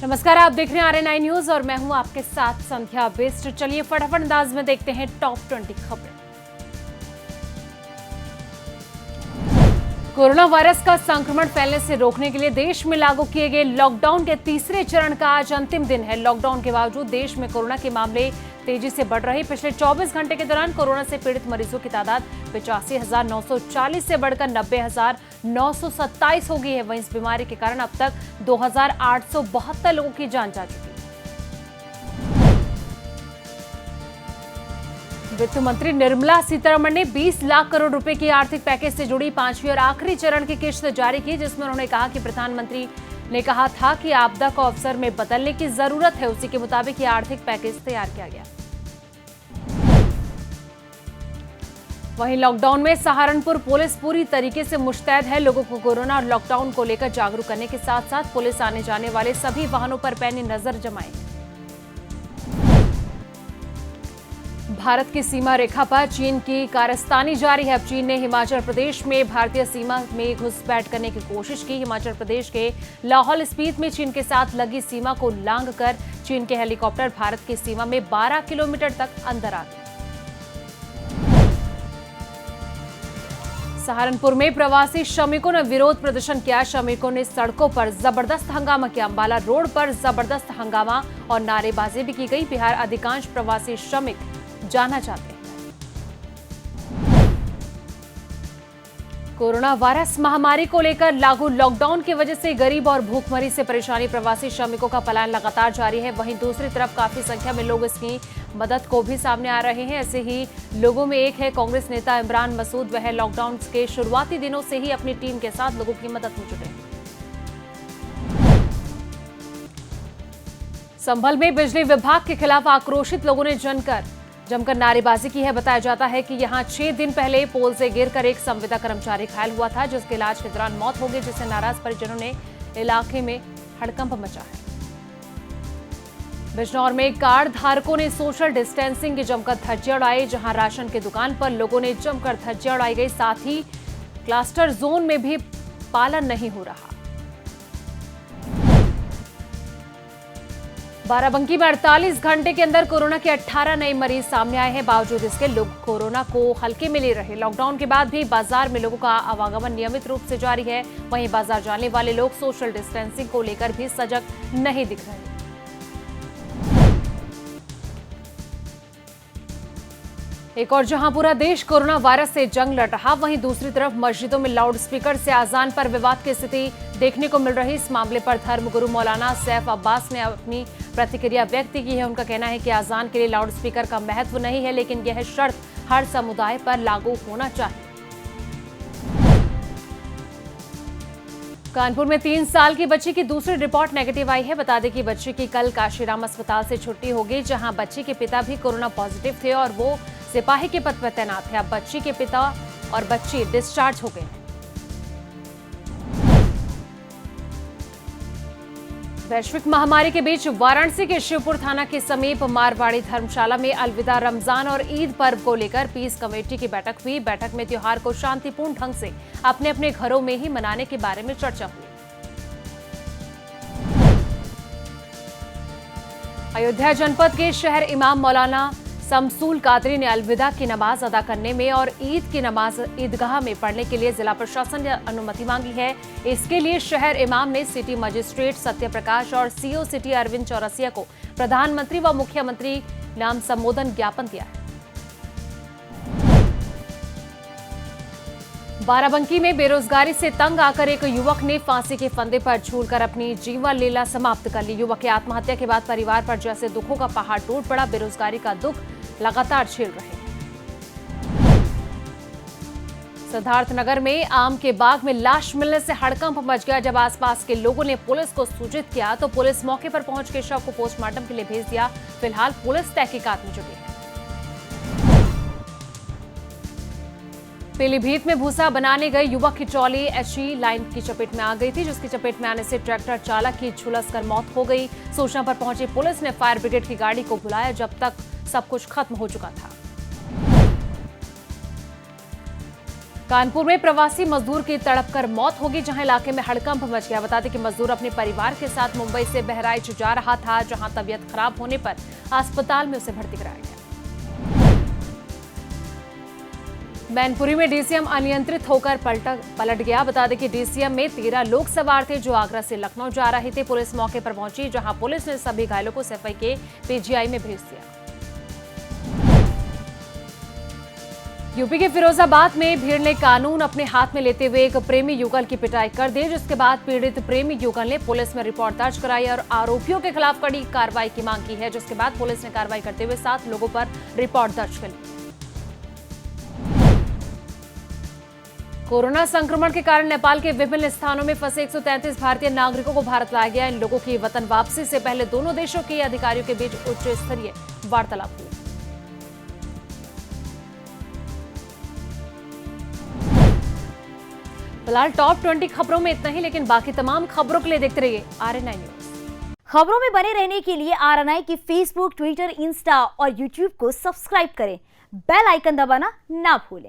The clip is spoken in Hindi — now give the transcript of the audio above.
नमस्कार, आप देख रहे हैं RN9 न्यूज और मैं हूं आपके साथ संध्या बेस्ट। चलिए फटाफट अंदाज में देखते हैं टॉप 20 खबरें। कोरोना वायरस का संक्रमण फैलने से रोकने के लिए देश में लागू किए गए लॉकडाउन के तीसरे चरण का आज अंतिम दिन है। लॉकडाउन के बावजूद देश में कोरोना के मामले तेजी से बढ़ रहे। पिछले 24 घंटे के दौरान कोरोना से पीड़ित मरीजों की तादाद 85,940 से बढ़कर 90,927 हो गई है। वहीं इस बीमारी के कारण अब तक 2,872 लोगों की जान जा चुकी है। वित्त मंत्री निर्मला सीतारमण ने 20 लाख करोड़ रुपए की आर्थिक पैकेज से जुड़ी 5वीं और आखिरी चरण की किश्त जारी की, जिसमें उन्होंने कहा कि प्रधानमंत्री ने कहा था कि आपदा को अवसर में बदलने की जरूरत है। उसी के मुताबिक ये आर्थिक पैकेज तैयार किया गया। वहीं लॉकडाउन में सहारनपुर पुलिस पूरी तरीके से मुस्तैद है। लोगों को कोरोना और लॉकडाउन को लेकर जागरूक करने के साथ साथ पुलिस आने जाने वाले सभी वाहनों पर पैनी नजर जमाई। भारत की सीमा रेखा पर चीन की कारस्तानी जारी है। अब चीन ने हिमाचल प्रदेश में भारतीय सीमा में घुसपैठ करने की कोशिश की। हिमाचल प्रदेश के लाहौल स्पीति में चीन के साथ लगी सीमा को लांघकर चीन के हेलीकॉप्टर भारत की सीमा में 12 किलोमीटर तक अंदर आ गए। सहारनपुर में प्रवासी श्रमिकों ने विरोध प्रदर्शन किया। श्रमिकों ने सड़कों पर जबरदस्त हंगामा किया। अंबाला रोड पर जबरदस्त हंगामा और नारेबाजी भी की गई। बिहार अधिकांश प्रवासी श्रमिक जाना चाहते हैं। कोरोना वायरस महामारी को लेकर लागू लॉकडाउन की वजह से गरीब और भूखमरी से परेशानी प्रवासी श्रमिकों का पलायन लगातार जारी है। वहीं दूसरी तरफ काफी संख्या में लोग इसकी मदद को भी सामने आ रहे हैं। ऐसे ही लोगों में एक है कांग्रेस नेता इमरान मसूद। वह लॉकडाउन के शुरुआती दिनों से ही अपनी टीम के साथ लोगों की मदद में जुटे हैं। संभल में बिजली विभाग के खिलाफ आक्रोशित लोगों ने जमकर नारेबाजी की है। बताया जाता है कि यहां 6 दिन पहले पोल से गिरकर एक संविदा कर्मचारी घायल हुआ था, जिसके इलाज के दौरान मौत हो गई, जिससे नाराज परिजनों ने इलाके में हड़कंप मचा है। बिजनौर में कार्ड धारकों ने सोशल डिस्टेंसिंग की जमकर धज्जियां उड़ाई। जहां राशन की दुकान पर लोगों ने जमकर धज्जियां उड़ाई गई। साथ ही क्लस्टर जोन में भी पालन नहीं हो रहा। बाराबंकी में 48 घंटे के अंदर कोरोना के 18 नए मरीज सामने आए हैं। बावजूद इसके लोग कोरोना को हल्के में ले रहे। लॉकडाउन के बाद भी बाजार में लोगों का आवागमन नियमित रूप से जारी है। वहीं बाजार जाने वाले लोग सोशल डिस्टेंसिंग को लेकर भी सजग नहीं दिख रहे। एक और जहां पूरा देश कोरोना वायरस से जंग लड़ रहा, वहीं दूसरी तरफ मस्जिदों में लाउड स्पीकर से अजान पर विवाद की स्थिति देखने को मिल रही। इस मामले पर धर्मगुरु मौलाना सैफ अब्बास ने अपनी प्रतिक्रिया व्यक्त की है। उनका कहना है कि अजान के लिए लाउड स्पीकर का महत्व नहीं है, लेकिन यह शर्त हर समुदाय पर लागू होना चाहिए। कानपुर में 3 साल की बच्ची की दूसरी रिपोर्ट नेगेटिव आई है। बता दें कि बच्ची की कल काशीराम अस्पताल से छुट्टी होगी, जहां बच्ची के पिता भी कोरोना पॉजिटिव थे और वो सिपाही के पद पर तैनात थे। अब बच्ची के पिता और बच्ची डिस्चार्ज हो गए हैं। वैश्विक महामारी के बीच वाराणसी के शिवपुर थाना के समीप मारवाड़ी धर्मशाला में अलविदा रमजान और ईद पर्व को लेकर पीस कमेटी की बैठक हुई। बैठक में त्योहार को शांतिपूर्ण ढंग से अपने अपने घरों में ही मनाने के बारे में चर्चा हुई। अयोध्या जनपद के शहर इमाम मौलाना शमसूल कादरी ने अलविदा की नमाज अदा करने में और ईद की नमाज ईदगाह में पढ़ने के लिए जिला प्रशासन ने अनुमति मांगी है। इसके लिए शहर इमाम ने सिटी मजिस्ट्रेट सत्य प्रकाश और सीओ सिटी अरविंद चौरसिया को प्रधानमंत्री व मुख्यमंत्री नाम संबोधन ज्ञापन दिया है। बाराबंकी में बेरोजगारी से तंग आकर एक युवक ने फांसी के फंदे पर झूलकर अपनी जीवन लीला समाप्त कर ली। युवक की आत्महत्या के बाद परिवार पर जैसे दुखों का पहाड़ टूट पड़ा। बेरोजगारी का दुख लगातार झेल रहे। सिद्धार्थनगर में आम के बाग में लाश मिलने से हड़कंप मच गया। जब आसपास के लोगों ने पुलिस को सूचित किया तो पुलिस मौके पर पहुंच के शव को पोस्टमार्टम के लिए भेज दिया। फिलहाल पुलिस तहकीकात में जुटी है। पीलीभीत में भूसा बनाने गए युवक की ट्रॉली एचई लाइन की चपेट में आ गई थी, जिसकी चपेट में आने से ट्रैक्टर चालक की झुलसकर मौत हो गई। सूचना पर पहुंची पुलिस ने फायर ब्रिगेड की गाड़ी को बुलाया, जब तक सब कुछ खत्म हो चुका था। कानपुर में प्रवासी मजदूर की तड़प कर मौत होगी, जहां इलाके में हड़कंप मच गया। बता दें कि मजदूर अपने परिवार के साथ मुंबई से बहराइच जा रहा था, जहां तबीयत खराब होने पर अस्पताल में उसे भर्ती कराया गया। मैनपुरी में डीसीएम अनियंत्रित होकर पलट गया। बता दें कि डीसीएम में 13 लोग सवार थे, जो आगरा से लखनऊ जा रहे थे। पुलिस मौके पर पहुंची, जहां पुलिस ने सभी घायलों को सफाई के पीजीआई में भेज दिया। यूपी के फिरोजाबाद में भीड़ ने कानून अपने हाथ में लेते हुए एक प्रेमी युगल की पिटाई कर दी, जिसके बाद पीड़ित प्रेमी युगल ने पुलिस में रिपोर्ट दर्ज कराई और आरोपियों के खिलाफ कड़ी कार्रवाई की मांग की है, जिसके बाद पुलिस ने कार्रवाई करते हुए 7 लोगों पर रिपोर्ट दर्ज कर ली। कोरोना संक्रमण के कारण नेपाल के विभिन्न स्थानों में फंसे 133 भारतीय नागरिकों को भारत लाया गया। इन लोगों की वतन वापसी से पहले दोनों देशों के अधिकारियों के बीच उच्च स्तरीय वार्तालाप हुई। फिलहाल टॉप 20 खबरों में इतना ही, लेकिन बाकी तमाम खबरों के लिए देखते रहिए RNI न्यूज। खबरों में बने रहने के लिए RNI की फेसबुक, ट्विटर, इंस्टा और यूट्यूब को सब्सक्राइब करें। बेल आइकन दबाना ना भूलें।